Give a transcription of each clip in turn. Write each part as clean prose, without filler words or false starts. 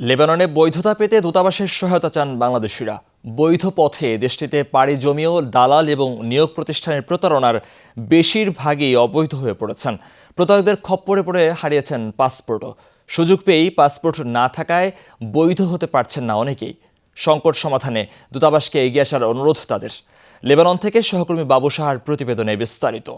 লেবাননে বৈধতা পেতে দূতাবাসের সহায়তা চান বাংলাদেশিরা। বৈধ পথে দেশটিতে পাড়ি জমিয়েও দালাল এবং নিয়োগ প্রতিষ্ঠানের প্রতারণার বেশিরভাগই অবৈধ হয়ে পড়েছেন। প্রতারকদের খপ্পরে পড়ে হারিয়েছেন পাসপোর্টও। সুযোগ পেয়েই পাসপোর্ট না থাকায় বৈধ হতে পারছেন না অনেকেই। সংকট সমাধানে দূতাবাসকে এগিয়ে আসার অনুরোধ তাদের। লেবানন থেকে সহকর্মী বাবু সাহার প্রতিবেদনে বিস্তারিত।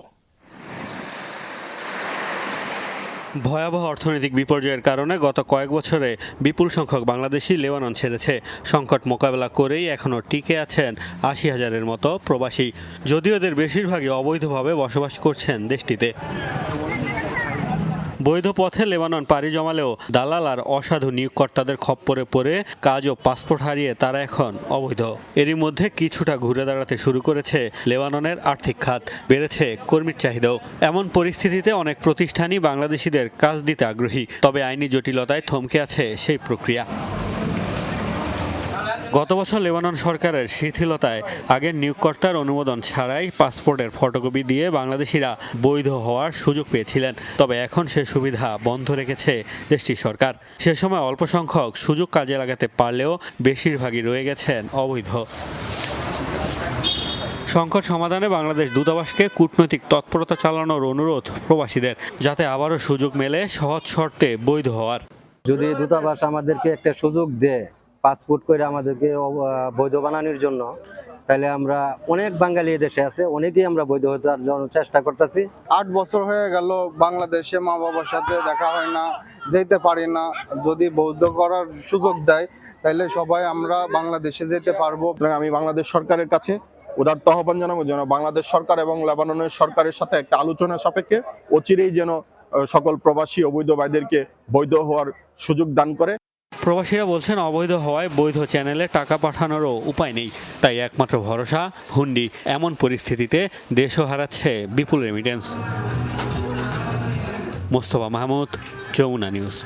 ভয়াবহ অর্থনৈতিক বিপর্যয়ের কারণে গত কয়েক বছরে বিপুল সংখ্যক বাংলাদেশি লেবানন ছেড়েছে। সংকট মোকাবেলা করেই এখনও টিকে আছেন ৮০,০০০-এর মতো প্রবাসী, যদিও এদের বেশিরভাগই অবৈধভাবে বসবাস করছেন দেশটিতে। বৈধ পথে লেবানন পাড়ি জমালেও দালাল আর অসাধু নিয়োগকর্তাদের খপ্পরে পড়ে কাজ ও পাসপোর্ট হারিয়ে তারা এখন অবৈধ। এরই মধ্যে কিছুটা ঘুরে দাঁড়াতে শুরু করেছে লেবাননের আর্থিক খাত, বেড়েছে কর্মীর চাহিদাও। এমন পরিস্থিতিতে অনেক প্রতিষ্ঠানই বাংলাদেশিদের কাজ দিতে আগ্রহী, তবে আইনি জটিলতায় থমকে আছে সেই প্রক্রিয়া। গত বছর লেবানন সরকারের শিথিলতায় আগের নিয়োগকর্তার অনুমোদন ছাড়াই পাসপোর্টের ফটোকপি দিয়ে বাংলাদেশিরা বৈধ হওয়ার সুযোগ পেয়েছিলেন। তবে এখন সে সুবিধা বন্ধ রেখেছে দেশটির সরকার। সে সময় অল্প সংখ্যক সুযোগ কাজে লাগাতে পারলেও বেশিরভাগই রয়ে গেছেন অবৈধ। সংকট সমাধানে বাংলাদেশ দূতাবাসকে কূটনৈতিক তৎপরতা চালানোর অনুরোধ প্রবাসীদের, যাতে আবারও সুযোগ মেলে সহজ শর্তে বৈধ হওয়ার। যদি দূতাবাস আমাদেরকে একটা সুযোগ দেয় পাসপোর্ট করে আমাদেরকে বৈধ বানানোর জন্য, তাহলে আমরা অনেক বাঙালি দেশে আছে, অনেকেই আমরা বৈধ হওয়ার জন্য চেষ্টা করতেছি। ৮ বছর হয়ে গেল বাংলাদেশে মা বাবার সাথে দেখা হয় না, যেতে পারি না। যদি বৈধ করার সুযোগ দেয় তাহলে সবাই আমরা বাংলাদেশে যেতে পারবো। আমি বাংলাদেশ সরকারের কাছে উদারত আহ্বান জানাবো যেন বাংলাদেশ সরকার এবং লেবাননের সরকারের সাথে একটা আলোচনা সাপেক্ষে অচিরেই যেন সকল প্রবাসী অবৈধ ভাইদেরকে বৈধ হওয়ার সুযোগ দান করে। প্রবাসীরা বলছেন অবৈধ হওয়ায় বৈধ চ্যানেলে টাকা পাঠানোরও উপায় নেই, তাই একমাত্র ভরসা হুন্ডি। এমন পরিস্থিতিতে দেশও হারাচ্ছে বিপুল রেমিটেন্স। মোস্তফা মাহমুদ, যমুনা নিউজ।